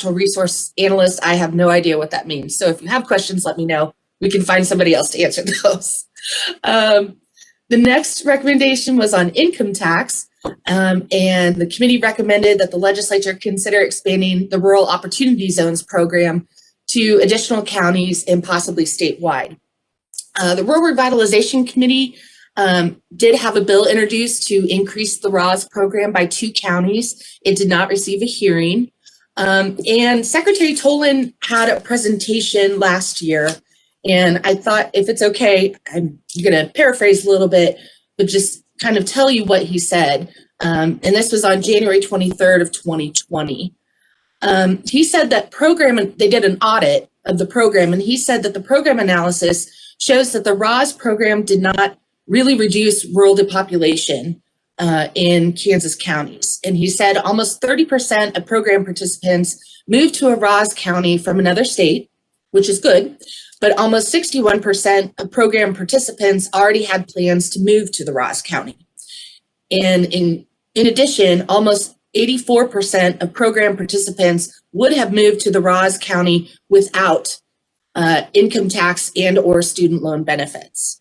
natural resource analyst. I have no idea what that means. So if you have questions, let me know. We can find somebody else to answer those. The next recommendation was on income tax. And the committee recommended that the legislature consider expanding the Rural Opportunity Zones program to additional counties and possibly statewide. The Rural Revitalization Committee did have a bill introduced to increase the RAWS program by 2 counties. It did not receive a hearing. And Secretary Tolan had a presentation last year, and I thought, if it's okay, I'm going to paraphrase a little bit, but just kind of tell you what he said. And this was on January 23rd of 2020. He said that they did an audit of the program, and he said that the program analysis shows that the RAWS program did not really reduce rural depopulation in Kansas counties. And he said almost 30% of program participants moved to a RAWS county from another state, which is good, but almost 61% of program participants already had plans to move to the RAWS county. And in addition, almost 84% of program participants would have moved to the RAWS county without income tax and or student loan benefits.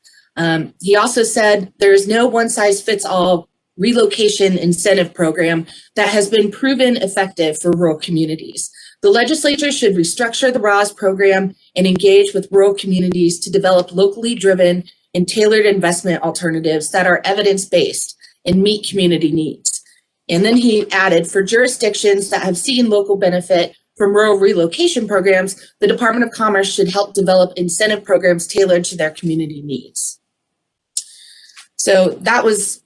He also said there is no one-size-fits-all relocation incentive program that has been proven effective for rural communities. The legislature should restructure the RAWS program and engage with rural communities to develop locally driven and tailored investment alternatives that are evidence-based and meet community needs. And then he added, for jurisdictions that have seen local benefit from rural relocation programs, the Department of Commerce should help develop incentive programs tailored to their community needs. So that was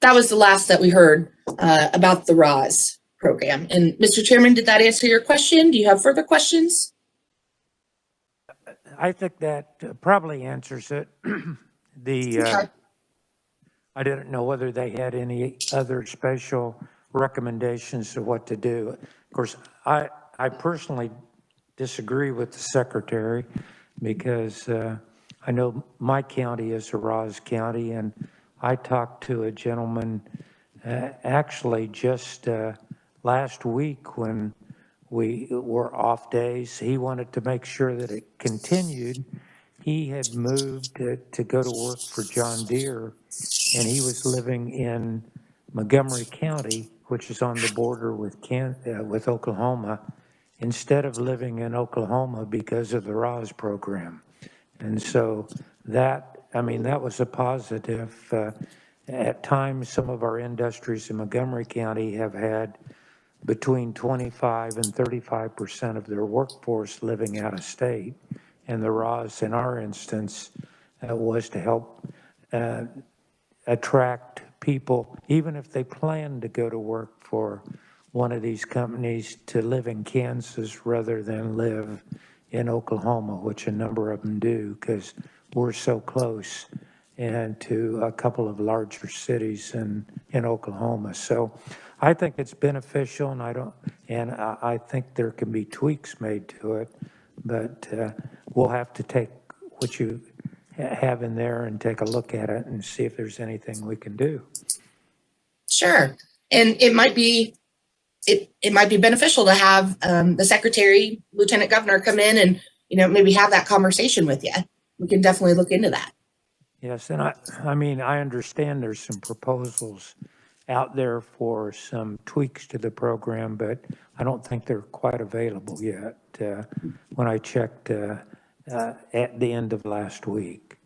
the last that we heard about the RAWS program. And Mr. Chairman, did that answer your question? Do you have further questions? I think that probably answers it. Okay. I didn't know whether they had any other special recommendations of what to do. Of course, I personally disagree with the secretary because I know my county is a RAWS county, and I talked to a gentleman actually just last week when we were off days. He wanted to make sure that it continued. He had moved to go to work for John Deere, and he was living in Montgomery County, which is on the border with Oklahoma, instead of living in Oklahoma because of the RAWS program. And so that was a positive. At times, some of our industries in Montgomery County have had between 25 and 35% of their workforce living out of state. And the RAWS, in our instance, was to help attract people, even if they plan to go to work for one of these companies, to live in Kansas rather than live in Oklahoma, which a number of them do because we're so close, and to a couple of larger cities in Oklahoma. So I think it's beneficial, and I think there can be tweaks made to it, but we'll have to take what you have in there and take a look at it and see if there's anything we can do. Sure. And it might be beneficial to have the secretary, lieutenant governor come in and, maybe have that conversation with you. We can definitely look into that. Yes, and I understand there's some proposals out there for some tweaks to the program, but I don't think they're quite available yet when I checked at the end of last week.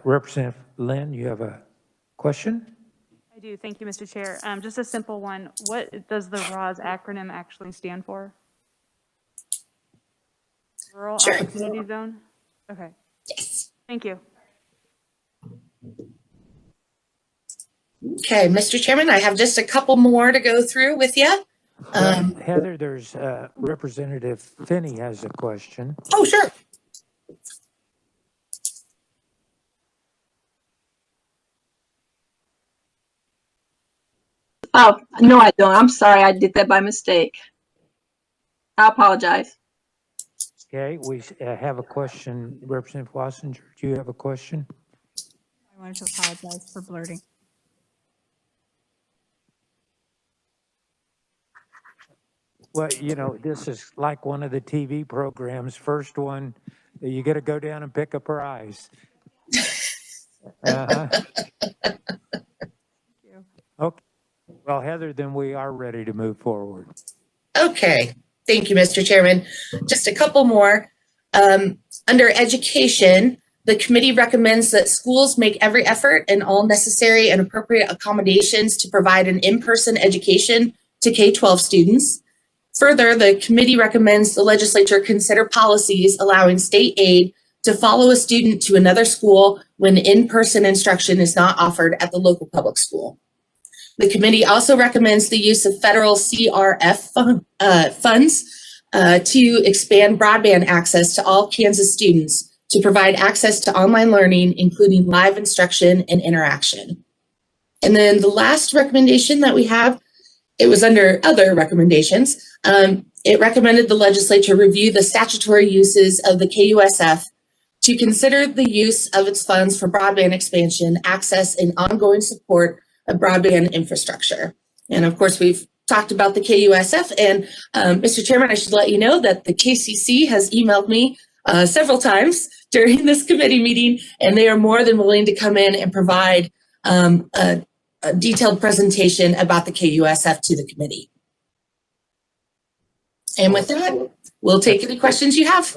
Representative Lynn, you have a question? I do. Thank you, Mr. Chair. Just a simple one. What does the RAWS acronym actually stand for? Rural Sure. Opportunity Zone? Okay. Yes. Thank you. Okay, Mr. Chairman, I have just a couple more to go through with you. Heather, there's Representative Finney has a question. Oh, sure. Oh, no, I don't. I'm sorry. I did that by mistake. I apologize. Okay, we have a question. Representative Wassinger, do you have a question? I wanted to apologize for blurting. Well, you know, this is like one of the TV programs. First one, you got to go down and pick a prize. Uh-huh. Thank you. Okay. Well, Heather, then we are ready to move forward. Okay, thank you, Mr. Chairman. Just a couple more. Under education, the committee recommends that schools make every effort and all necessary and appropriate accommodations to provide an in-person education to K-12 students. Further, the committee recommends the legislature consider policies allowing state aid to follow a student to another school when in-person instruction is not offered at the local public school. The committee also recommends the use of federal CRF funds to expand broadband access to all Kansas students to provide access to online learning, including live instruction and interaction. And then the last recommendation that we have, it was under other recommendations. It recommended the legislature review the statutory uses of the KUSF to consider the use of its funds for broadband expansion, access, and ongoing support of broadband infrastructure. And of course, we've talked about the KUSF, and Mr. Chairman, I should let you know that the KCC has emailed me several times during this committee meeting, and they are more than willing to come in and provide a detailed presentation about the KUSF to the committee. And with that, we'll take any questions you have.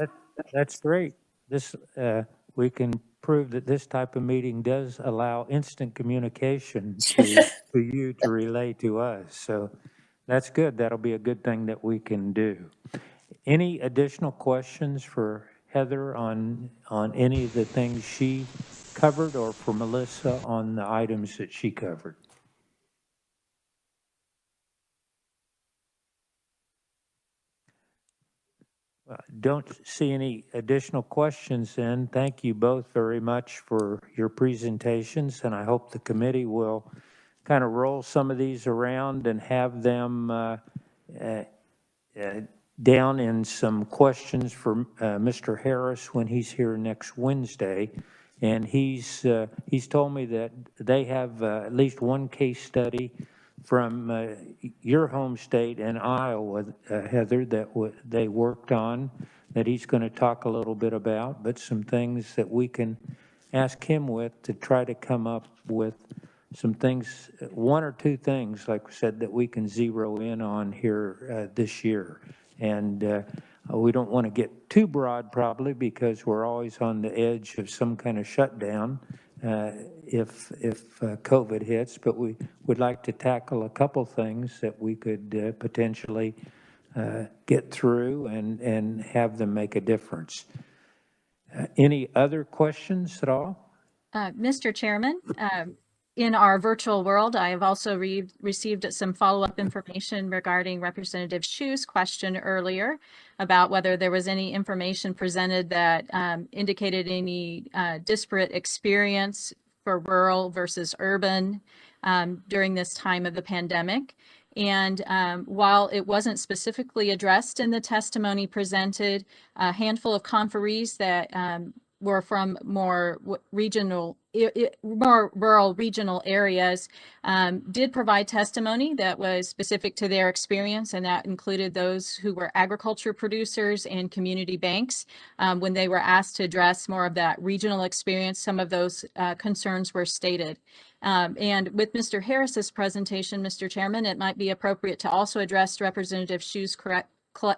That's great. This we can prove that this type of meeting does allow instant communication to you to relay to us. So that's good. That'll be a good thing that we can do. Any additional questions for Heather on any of the things she covered, or for Melissa on the items that she covered? Don't see any additional questions then. Thank you both very much for your presentations, and I hope the committee will kind of roll some of these around and have them down in some questions for Mr. Harris when he's here next Wednesday. And he's told me that they have at least one case study from your home state in Iowa, Heather, that they worked on, that he's going to talk a little bit about, but some things that we can ask him with to try to come up with some things, one or two things, like we said, that we can zero in on here this year. And we don't want to get too broad, probably, because we're always on the edge of some kind of shutdown if COVID hits, but we would like to tackle a couple things that we could potentially get through and have them make a difference. Any other questions at all? Mr. Chairman, in our virtual world, I have also received some follow-up information regarding Representative Shu's question earlier about whether there was any information presented that indicated any disparate experience for rural versus urban during this time of the pandemic. And while it wasn't specifically addressed in the testimony presented, a handful of conferees that were from more regional, more rural regional areas, did provide testimony that was specific to their experience, and that included those who were agriculture producers and community banks. When they were asked to address more of that regional experience, some of those concerns were stated. And with Mr. Harris's presentation, Mr. Chairman, it might be appropriate to also address Representative Shu's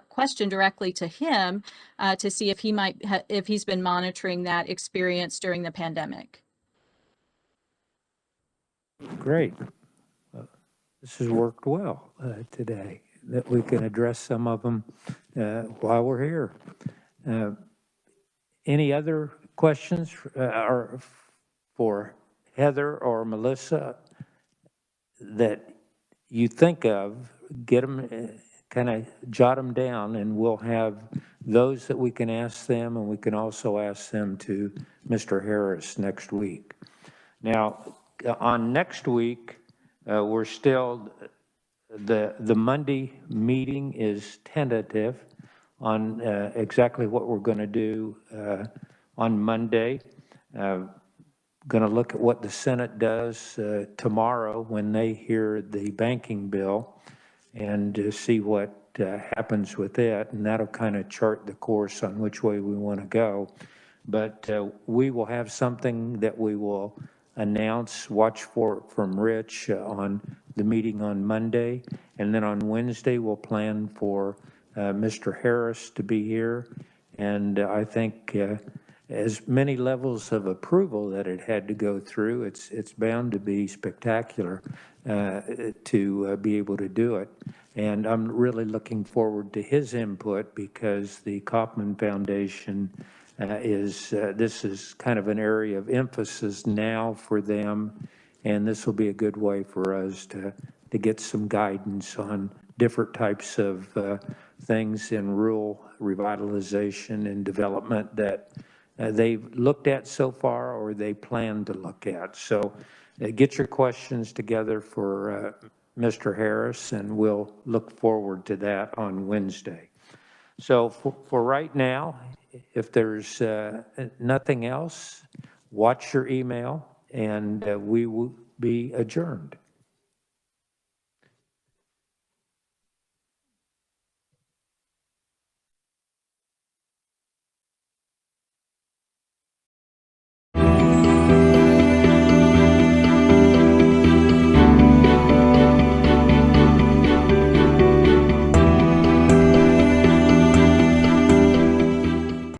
question directly to him to see if he if he's been monitoring that experience during the pandemic. Great. This has worked well today, that we can address some of them while we're here. Any other questions for Heather or Melissa that you think of? Get them, kind of jot them down, and we'll have those that we can ask them, and we can also ask them to Mr. Harris next week. Now, on next week, we're still, the Monday meeting is tentative on exactly what we're going to do on Monday. Going to look at what the Senate does tomorrow when they hear the banking bill, and see what happens with it, and that'll kind of chart the course on which way we want to go. But we will have something that we will announce, watch for from Rich on the meeting on Monday. And then on Wednesday, we'll plan for Mr. Harris to be here. And I think as many levels of approval that it had to go through, it's bound to be spectacular to be able to do it. And I'm really looking forward to his input because the Kauffman Foundation this is kind of an area of emphasis now for them, and this will be a good way for us to get some guidance on different types of things in rural revitalization and development that they've looked at so far or they plan to look at. So get your questions together for Mr. Harris, and we'll look forward to that on Wednesday. So for right now, if there's nothing else, watch your email, and we will be adjourned.